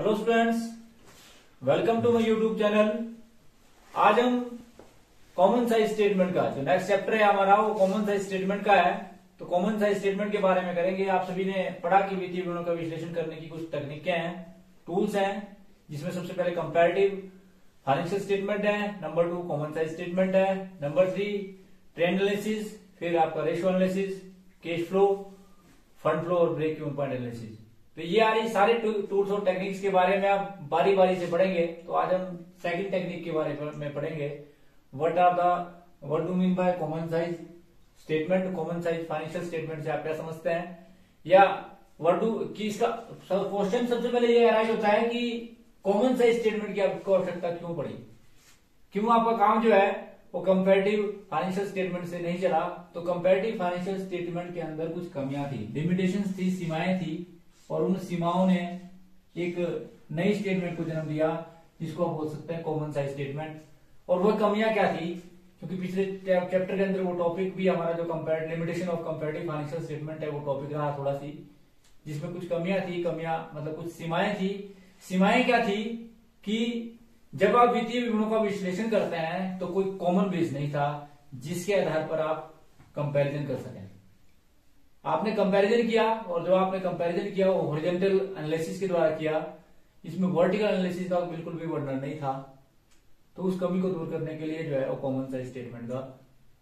Hello students, welcome to my YouTube channel. आज हम common size statement का जो नेक्स्ट चैप्टर है हमारा वो कॉमन साइज स्टेटमेंट का है। तो कॉमन साइज स्टेटमेंट के बारे में करेंगे। आप सभी ने पढ़ा कि वित्तीय विवरणों का विश्लेषण करने की कुछ तकनीकें हैं, टूल्स हैं, जिसमें सबसे पहले कंपैरेटिव फाइनेंशियल स्टेटमेंट है, नंबर 2 कॉमन साइज स्टेटमेंट है, नंबर 3 ट्रेंड एनालिसिस, फिर आपका ratio analysis, cash flow, fund flow और ब्रेक इवन पॉइंट एनालिसिस। तो ये आ रही सारे टूल्स और टेक्निक्स के बारे में आप बारी बारी से पढ़ेंगे। तो आज हम सेकंड टेक्निक के बारे में पढ़ेंगे। What do mean by common size statement, common size financial statement से आप क्या समझते हैं, या व्हाट डू कि इसका क्वेश्चन सबसे पहले ये अराइज होता है कि कॉमन साइज स्टेटमेंट की आपको आवश्यकता क्यों पड़ी, क्यों आपका काम जो है वो कंपैरेटिव फाइनेंशियल स्टेटमेंट से नहीं चला। तो कंपैरेटिव फाइनेंशियल स्टेटमेंट के अंदर कुछ कमियां थी, लिमिटेशंस थी, सीमाएं थी, और उन सीमाओं ने एक नई स्टेटमेंट को जन्म दिया जिसको आप बोल सकते हैं कॉमन साइज स्टेटमेंट। और वह कमियां क्या थी, क्योंकि पिछले चैप्टर के अंदर वो टॉपिक भी हमारा जो limitation of comparative financial statement है वो टॉपिक रहा थोड़ा सी, जिसमें कुछ कमियां थी। कमियां मतलब कुछ सीमाएं थी। सीमाएं क्या थी कि जब आप वित्तीय विवरणों का विश्लेषण करते हैं तो कोई कॉमन बेस नहीं था जिसके आधार पर आप कंपैरिजन कर सकें। आपने कंपैरिजन किया, और जो आपने कंपैरिजन किया वो हॉरिजॉन्टल एनालिसिस के द्वारा किया, इसमें वर्टिकल एनालिसिस का बिल्कुल भी वर्णन नहीं था। तो उस कमी को दूर करने के लिए जो है वो कॉमन साइज स्टेटमेंट का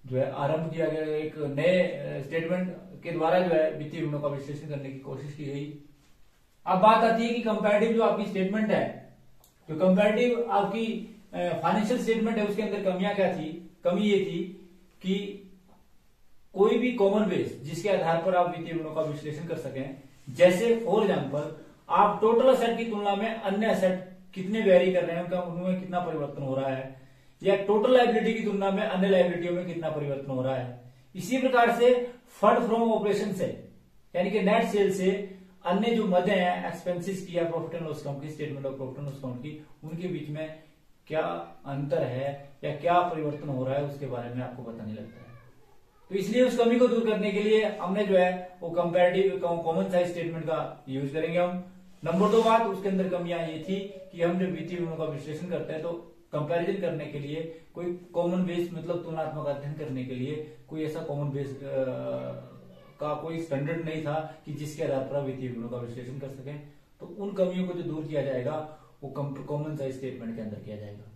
जो है आरंभ किया गया। एक नए स्टेटमेंट के द्वारा जो है वित्तीय विवरणों का विश्लेषण करने की कोशिश की गई। अब बात आती है कि कंपैरेटिव जो आपकी स्टेटमेंट है, जो कंपैरेटिव आपकी फाइनेंशियल स्टेटमेंट है, उसके अंदर कमियां क्या थी। कमी ये थी कि कोई भी कॉमन बेस जिसके आधार पर आप वित्तीय विवरणों का विश्लेषण कर सकें, जैसे फॉर एग्जांपल आप टोटल असेट की तुलना में अन्य असेट कितने वेरी कर रहे हैं, उनमें कितना परिवर्तन हो रहा है, या टोटल लायबिलिटी की तुलना में अन्य लायबिलिटियों में कितना परिवर्तन हो रहा है। इसी प्रकार से फंड फ्रॉम ऑपरेशन से यानी कि नेट सेल से अन्य जो मदे हैं एक्सपेंसेस की या प्रॉफिट एंड लॉस अकाउंट की, statement of profit and loss account की, उनके बीच में क्या अंतर है या क्या परिवर्तन हो रहा है उसके बारे में आपको पता नहीं लगता है। तो इसलिए उस कमी को दूर करने के लिए हमने जो है वो कंपैरेटिव कॉमन साइज स्टेटमेंट का यूज करेंगे हम। नंबर 2 बात उसके अंदर कमियां ये थी कि हम जब वित्तीय विवरणों का विश्लेषण करते हैं तो कंपैरिजन करने के लिए कोई कॉमन बेस मतलब तुलनात्मक अध्ययन करने के लिए कोई ऐसा कॉमन बेस का कोई स्टैंडर्ड नहीं था कि जिसके आधार पर वित्तीय विवरणों का विश्लेषण कर सकें। तो उन कमियों को जो दूर किया जाएगा वो कॉमन साइज स्टेटमेंट के अंदर किया जाएगा।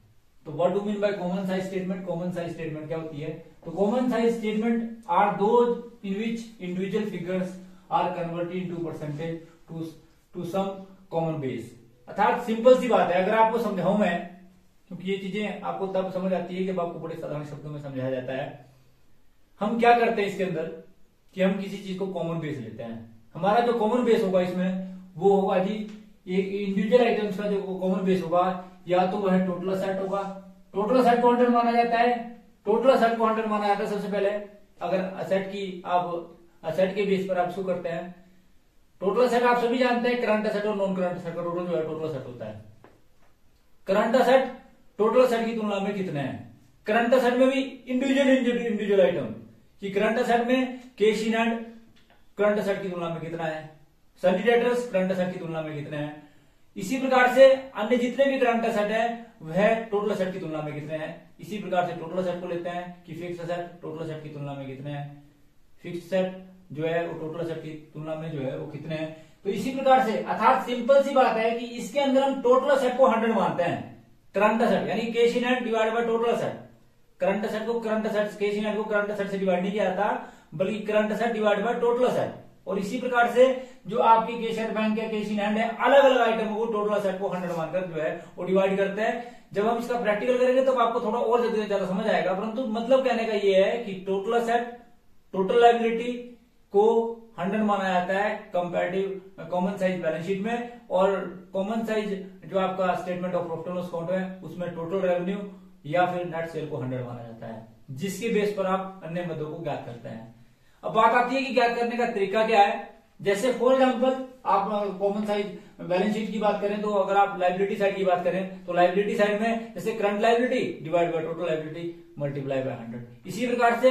तो what do mean by common size statement, common size statement क्या होती है। तो common size statement are those in which individual figures are converted into percentage to some common base. अर्थात सिंपल सी बात है, अगर आपको समझाऊं मैं, क्योंकि ये चीजें आपको तब समझ आती है जब आपको बड़े साधारण शब्दों में समझाया जाता है। हम क्या करते हैं इसके अंदर कि हम किसी चीज को कॉमन बेस लेते हैं। हमारा जो कॉमन बेस होगा इसमें वो होगा जी एक इंडिविजुअल आइटम्स का जो कॉमन बेस होगा, या तो वह टोटल असेट होगा। टोटल असेट को 100 माना जाता है। टोटल असेट को 100 माना जाता है सबसे पहले। अगर असेट की आप असेट के बेस पर आप शुरू करते हैं, टोटल असेट आप सभी जानते हैं करंट असेट और नॉन करंट असेट का टोटल जो है टोटल असेट होता है। करंट असेट टोटल असेट की तुलना में कितने हैं। करंट असेट में भी इंडिविजुअल आइटम कि करंट असेट में cash in hand current asset की तुलना में कितना है, सन्डी डेटर्स करंट असेट की तुलना में कितने हैं। इसी प्रकार से अन्य जितने भी करंट असेट है वह टोटल असेट की तुलना में कितने हैं। इसी प्रकार से टोटल असेट को लेते हैं कि फिक्स असेट टोटल असेट की तुलना में कितने हैं, फिक्स असेट जो है वो टोटल असेट की तुलना में जो है वो कितने हैं। तो इसी प्रकार से अर्थात सिंपल सी बात है कि इसके अंदर हम टोटल असेट को 100 मानते हैं। करंट असेट यानी cash in hand divide by total asset. Current asset को current asset, cash in hand को करंट असेट से डिवाइड नहीं किया जाता, बल्कि current asset divide by total asset. और इसी प्रकार से जो आपकी कैश एट बैंक या कैश इन हैंड है, अलग अलग आइटमों को टोटल असेट को 100 मानकर जो है वो डिवाइड करते हैं। जब हम इसका प्रैक्टिकल करेंगे तो आपको थोड़ा और ज्यादा समझ आएगा, परंतु मतलब कहने का ये है कि टोटल असेट टोटल लायबिलिटी को 100 माना जाता है comparative common size balance sheet में, और कॉमन साइज जो आपका statement of profit and loss account है उसमें टोटल रेवेन्यू या फिर नेट सेल को 100 माना जाता है, जिसके बेस पर आप अन्य मदों को ज्ञात करते हैं। अब बात आती है कि ज्ञात करने का तरीका क्या है। जैसे फॉर एग्जांपल आप कॉमन साइज बैलेंस शीट की बात करें तो अगर आप लायबिलिटी साइड की बात करें तो लायबिलिटी साइड में जैसे current liability divide by total liability multiply by 100। इसी प्रकार से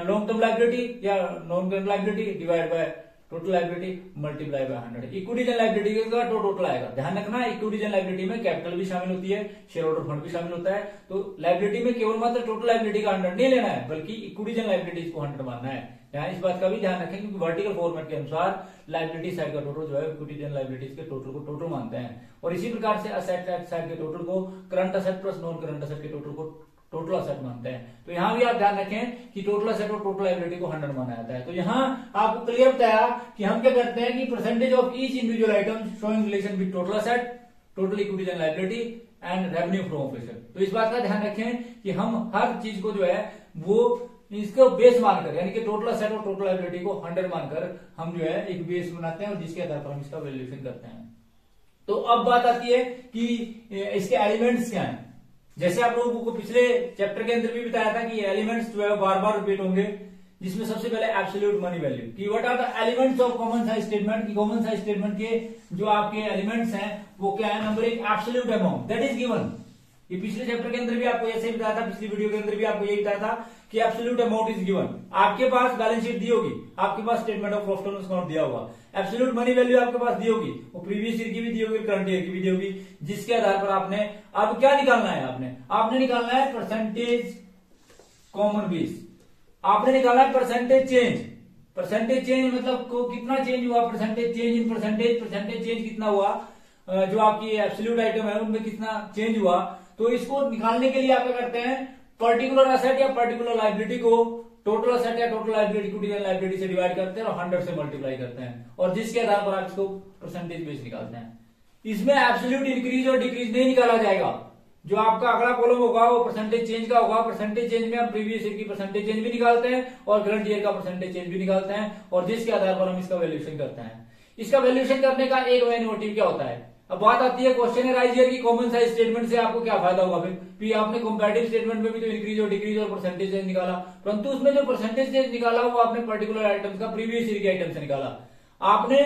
लॉन्ग टर्म लायबिलिटी या non current liability divide by total liability multiply by 100। Equity general liability का टोटल आएगा। ध्यान रखना इक्विटी जनरल लाइबिलिटी में कैपिटल भी शामिल होती है, शेयर होल्डर फंड भी शामिल होता है। तो लाइबिलिटी में केवल मात्र टोटल लाइबिलिटी का 100 नहीं लेना है, बल्कि इक्विटी जनरल लाइबिलिटी को 100 मानना है। यहाँ इस बात का भी ध्यान रखें क्योंकि वर्टिकल फॉर्मेट के अनुसार लाइबिलिटी साइड का टोटल जो है इक्विटी जनरल लाइबिलिटीज के टोटल को टोटल मानते हैं। और इसी प्रकार से असेट साइड के टोटल को current asset plus non current asset के टोटल को टोटल असेट मानते हैं। तो यहाँ भी आप ध्यान रखें कि टोटल असेट और टोटल लाइबिलिटी को 100 माना जाता है। तो यहाँ आपको क्लियर बताया कि हम क्या करते हैं कि percentage of each individual item showing relation with total asset, total equity general liability and revenue from operation. तो इस बात का ध्यान रखें कि हम हर चीज को जो है वो इसको बेस मानकर, यानी कि टोटल असेट और टोटल लाइबिलिटी को 100 मानकर हम जो है एक बेस बनाते हैं और जिसके आधार पर हम इसका वैल्यूएशन करते हैं। तो अब बात आती है कि इसके एलिमेंट्स क्या हैं। जैसे आप लोगों को पिछले चैप्टर के अंदर भी बताया था कि एलिमेंट्स जो है बार बार रिपीट होंगे, जिसमें सबसे पहले एब्सोल्यूट मनी वैल्यू की what are the elements of common size statement की कॉमन साइज स्टेटमेंट के जो आपके एलिमेंट्स हैं वो क्या है। Number 1 absolute amount that is given. ये पिछले चैप्टर के अंदर भी आपको ऐसे ही बताया था, पिछली वीडियो के अंदर भी आपको यही बताया था कि एब्सोल्यूट अमाउंट इज गिवन। आपके पास बैलेंस शीट दी होगी, आपके पास statement of profit and loss account दिया होगा, एब्सोल्यूट मनी वैल्यू आपके पास दी होगी, वो प्रीवियस ईयर की भी दी होगी, करंट ईयर की भी दी होगी, जिसके आधार पर आपने अब क्या निकालना है। आपने निकालना है परसेंटेज कॉमन बेस, आपने निकालना है परसेंटेज चेंज। परसेंटेज चेंज मतलब कितना चेंज हुआ, percentage change in percentage change कितना हुआ, जो आपकी एब्सोल्यूट आइटम है उनमें कितना चेंज हुआ। तो इसको निकालने के लिए आप क्या करते हैं, पर्टिकुलर असेट या पर्टिकुलर लाइबिलिटी को टोटल असेट या टोटल लाइबिलिटी इक्विटी लाइबिलिटी से डिवाइड करते हैं और 100 से मल्टीप्लाई करते हैं और जिसके आधार पर आप इसको परसेंटेज बेस निकालते हैं। इसमें एब्सोल्यूट इंक्रीज और डिक्रीज नहीं निकाला जाएगा। जो आपका अगला कॉलम होगा वो परसेंटेज चेंज का होगा। परसेंटेज चेंज में हम प्रीवियस ईयर की परसेंटेज चेंज भी निकालते हैं और करंट ईयर का परसेंटेज चेंज भी निकालते हैं और जिसके आधार पर हम इसका वैल्यूएशन करते हैं। इसका वैल्यूएशन करने का एक मेन मोटिव क्या होता है। अब बात आती है क्वेश्चन एराइज हियर की कॉमन साइज स्टेटमेंट से आपको क्या फायदा होगा। फिर आपने कंपैरेटिव स्टेटमेंट में भी तो इंक्रीज और डिक्रीज और परसेंटेज चेंज निकाला, परंतु उसमें जो परसेंटेज चेंज निकाला वो आपने पर्टिकुलर आइटम्स का प्रीवियस ईयर के आइटम से निकाला। आपने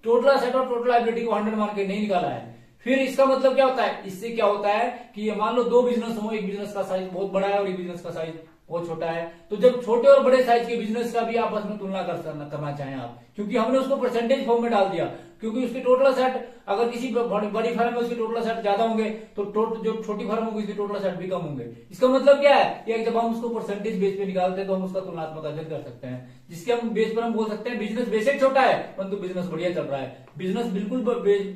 टोटल असेट और टोटल लायबिलिटी को 100 मान के नहीं निकाला है। फिर इसका मतलब क्या होता है, इससे क्या होता है कि मान लो दो बिजनेस हो, एक बिजनेस का साइज बहुत बड़ा है और एक बिजनेस का साइज बहुत छोटा है, तो जब छोटे और बड़े साइज के बिजनेस का भी आपस में तुलना करना चाहें आप, क्योंकि हमने उसको परसेंटेज फॉर्म में डाल दिया, क्योंकि उसके टोटल असेट अगर किसी बड़ी फर्म में उसके टोटल असेट ज्यादा होंगे तो जो छोटी फर्म होगी उसके टोटल असेट भी कम होंगे। इसका मतलब क्या है, कि जब हम उसको परसेंटेज बेस पे निकालते हैं तो हम उसका तुलनात्मक अध्ययन कर सकते हैं, जिसके हम बेस पर हम बोल सकते हैं बिजनेस बेशक छोटा है परंतु बिजनेस बढ़िया चल रहा है, बिजनेस बिल्कुल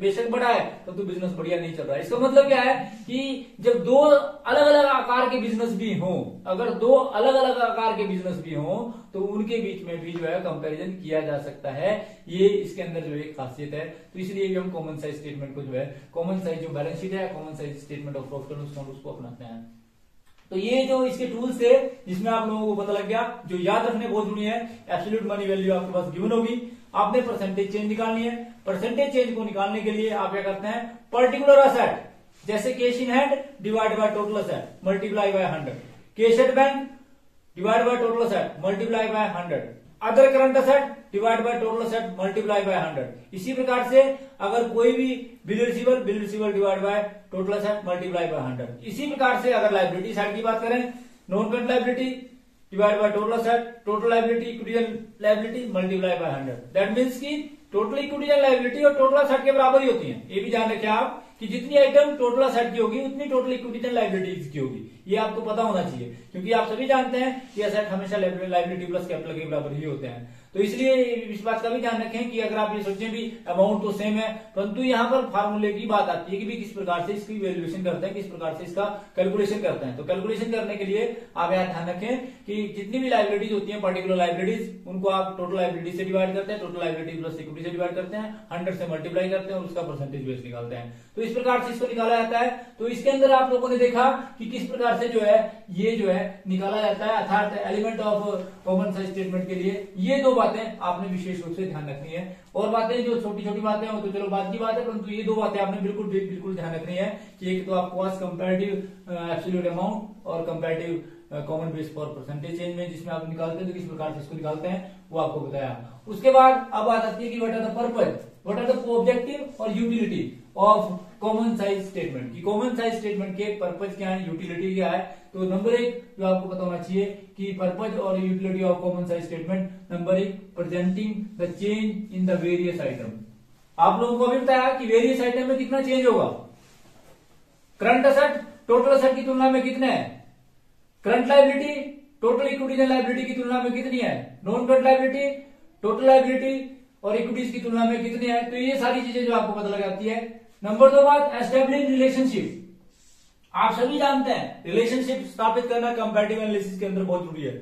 बेशक बड़ा है परंतु बिजनेस बढ़िया नहीं चल रहा है। इसका मतलब क्या है कि जब दो अलग अलग आकार के बिजनेस भी हो, अगर दो अलग अलग आकार के बिजनेस भी हो तो उनके बीच में भी जो है कंपैरिजन किया जा सकता है। ये इसके अंदर जो एक खासियत है, तो इसलिए हम कॉमन साइज स्टेटमेंट को जो है कॉमन साइज जो बैलेंस शीट है, common size statement of profit and loss account उसको अपनाते हैं। तो ये जो इसके टूल्स थे जिसमें आप लोगों को पता लग गया, जो याद रखने बहुत जरूरी है, एब्सोल्यूट मनी वैल्यू आपके पास गिवन होगी, आपने परसेंटेज चेंज निकालनी है। परसेंटेज चेंज को निकालने के लिए आप क्या करते हैं, पर्टिकुलर असेट जैसे cash in hand divide by total asset multiply by 100, cash at bank divide by total asset multiply by 100, other current asset divide by total asset multiply by 100। इसी प्रकार से अगर कोई भी bill receiver divide by total asset multiply by 100। इसी प्रकार से अगर लायबिलिटी साइड की बात करें, non current liability divide by total asset, total liability equity liability multiply by 100। That means की टोटल इक्विटी लायबिलिटी और टोटल असेट के बराबर ही होती है। ये भी ध्यान रखें आप कि जितनी आइटम टोटल असेट की होगी उतनी टोटल इक्विटी लायबिलिटीज की होगी। ये आपको पता होना चाहिए, क्योंकि आप सभी जानते हैं कि असेट हमेशा लायबिलिटी प्लस कैपिटल के बराबर ही होते हैं। तो इसलिए इस बात का भी ध्यान रखें कि अगर आप ये सोचें भी अमाउंट तो सेम है, परंतु यहाँ पर फार्मूले की बात आती है कि भी किस प्रकार से इसकी वैल्यूएशन करते हैं, किस प्रकार से इसका कैलकुलेशन करते हैं। तो कैलकुलेशन करने के लिए आप यहाँ ध्यान रखें कि जितनी भी लायबिलिटीज होती है पर्टिकुलर लायबिलिटीज, उनको आप टोटल लायबिलिटी से डिवाइड करते हैं, टोटल लायबिलिटी प्लस इक्विटी से डिवाइड करते हैं, 100 से मल्टीप्लाई करते हैं और उसका परसेंटेज बेस निकालते हैं। तो इस प्रकार से इसको निकाला जाता है। तो इसके अंदर आप लोगों ने देखा कि किस प्रकार से जो है ये जो है निकाला जाता है, अर्थात element of common size statement के लिए ये दो बातें आपने विशेष रूप से ध्यान रखनी है। और बातें जो छोटी छोटी बातें हो तो चलो बात की बात है, परंतु ये दो बातें आपने बिल्कुल ध्यान रखनी है कि एक तो आपको कंपैरेटिव एब्सोल्यूट अमाउंट और comparative common base for percentage change में जिसमें आप निकालते हैं तो किस प्रकार से इसको निकालते हैं वो आपको बताया। उसके बाद अब बात आती है कि what are the purpose, what are the objective और utility. Of common size statement की कॉमन साइज स्टेटमेंट के पर्पज क्या है, यूटिलिटी क्या है। तो नंबर 1 जो आपको पता होना चाहिए कि पर्पज और utility of common size statement. Number 1 presenting the change in the various item. आप लोगों को अभी बताया कि वेरियस आइटम में कितना चेंज होगा। करंट असेट टोटल असेट की तुलना में कितने है, current liability total equity liability की तुलना में कितनी है, non current liability total liability और इक्विटीज की तुलना में कितनी है। तो ये सारी चीजें जो आपको पता लग जाती है। नंबर 2 बात, एस्टेब्लिश रिलेशनशिप। आप सभी जानते हैं रिलेशनशिप स्थापित करना कंपैरेटिव एनालिसिस के अंदर बहुत जरूरी है।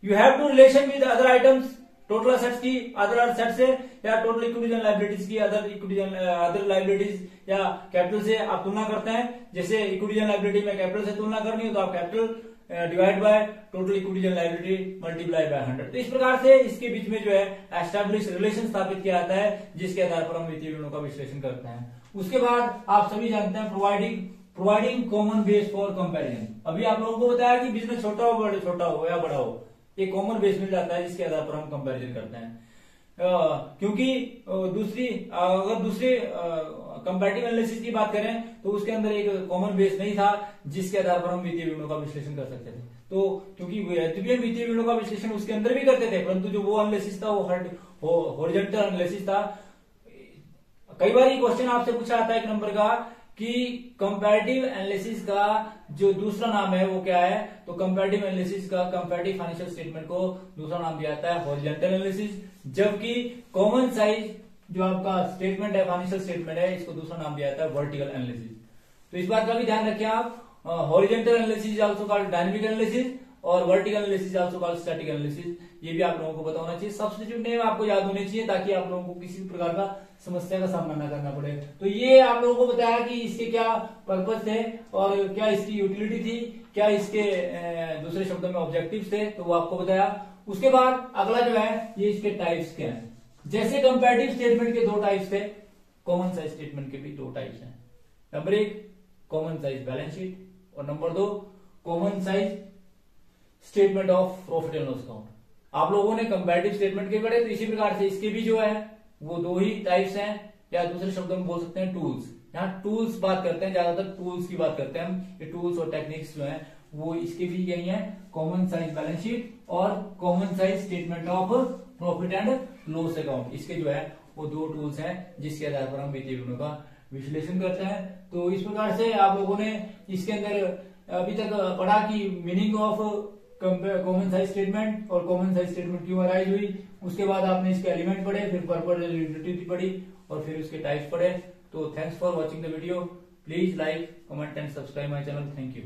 You have to relation with other items, total assets की अदर असेट्स से या टोटल इक्विटीज एंड लायबिलिटीज की अदर लायबिलिटीज या कैपिटल से आप तुलना करते हैं। जैसे इक्विटीज एंड लायबिलिटी में कैपिटल से तुलना करनी हो तो आप capital divide by total equities and liability multiply by 100। तो इस प्रकार से इसके बीच में जो है एस्टैब्लिश रिलेशन स्थापित किया जाता है, जिसके आधार पर हम वित्तीय विवरणों का विश्लेषण करते हैं। उसके बाद आप सभी जानते हैं providing common base for comparison. अभी आप लोगों को बताया कि बिजनेस छोटा हो या बड़ा हो, एक कॉमन बेस मिल जाता है जिसके आधार पर हम कंपैरिजन करते हैं। क्योंकि अगर दूसरी कंपैरेटिव एनालिसिस की बात करें तो उसके अंदर एक कॉमन बेस नहीं था जिसके आधार पर हम वित्तीय विवरणों का विश्लेषण कर सकते थे। तो क्योंकि वित्तीय विवरणों का विश्लेषण उसके अंदर भी करते थे, परंतु जो वो एनालिसिस था वो हॉरिजॉन्टल एनालिसिस था। कई बार ये क्वेश्चन आपसे पूछा जाता है 1 नंबर का कि कंपैरेटिव एनालिसिस का जो दूसरा नाम है वो क्या है। तो कंपैरेटिव एनालिसिस का कंपैरेटिव फाइनेंशियल स्टेटमेंट को दूसरा नाम दिया जाता है हॉरिजॉन्टल एनालिसिस, जबकि कॉमन साइज जो आपका स्टेटमेंट है, फाइनेंशियल स्टेटमेंट है, इसको दूसरा नाम दिया जाता है वर्टिकल एनालिसिस। तो इस बात का भी ध्यान रखें आप। Horizontal analysis also called dynamic analysis और vertical analysis also called static analysis. ये भी आप लोगों को पता होना चाहिए। सब्स्टिट्यूट नेम आपको याद होने चाहिए ताकि आप लोगों को किसी प्रकार का समस्या का सामना न करना पड़े। तो ये आप लोगों को बताया कि इसके क्या पर्पज थे और क्या इसकी यूटिलिटी थी, क्या इसके दूसरे शब्दों में ऑब्जेक्टिव्स थे, तो वो आपको बताया। उसके बाद अगला जो है ये इसके टाइप्स क्या है। जैसे कंपैरेटिव स्टेटमेंट के 2 टाइप्स थे, कॉमन साइज स्टेटमेंट के भी 2 टाइप्स हैं। Number 1 common size balance sheet और number 2 common size statement of profit and loss account. आप लोगों ने कंपैरेटिव स्टेटमेंट के पढ़े, तो इसी प्रकार से इसके भी जो है वो 2 ही टाइप्स हैं, या दूसरे शब्दों में बोल सकते हैं टूल्स। यहाँ टूल्स बात करते हैं, ज्यादातर टूल्स की बात करते हैं हम। ये टूल्स और टेक्निक्स जो है वो इसके भी यही है, कॉमन साइज बैलेंस शीट और common size statement of profit and loss account. इसके जो है वो 2 टूल्स हैं जिसके आधार पर हम वित्तीय विवरणों का विश्लेषण करते हैं। तो इस प्रकार से आप लोगों ने इसके अंदर अभी तक पढ़ा कि meaning of common size statement और कॉमन साइज स्टेटमेंट क्यों अराइज हुई। उसके बाद आपने इसके एलिमेंट पढ़े, फिर पर्पज यूटिलिटी पढ़ी और फिर उसके टाइप्स पढ़े। तो thanks for watching the video. Please like, comment and subscribe my channel. Thank you.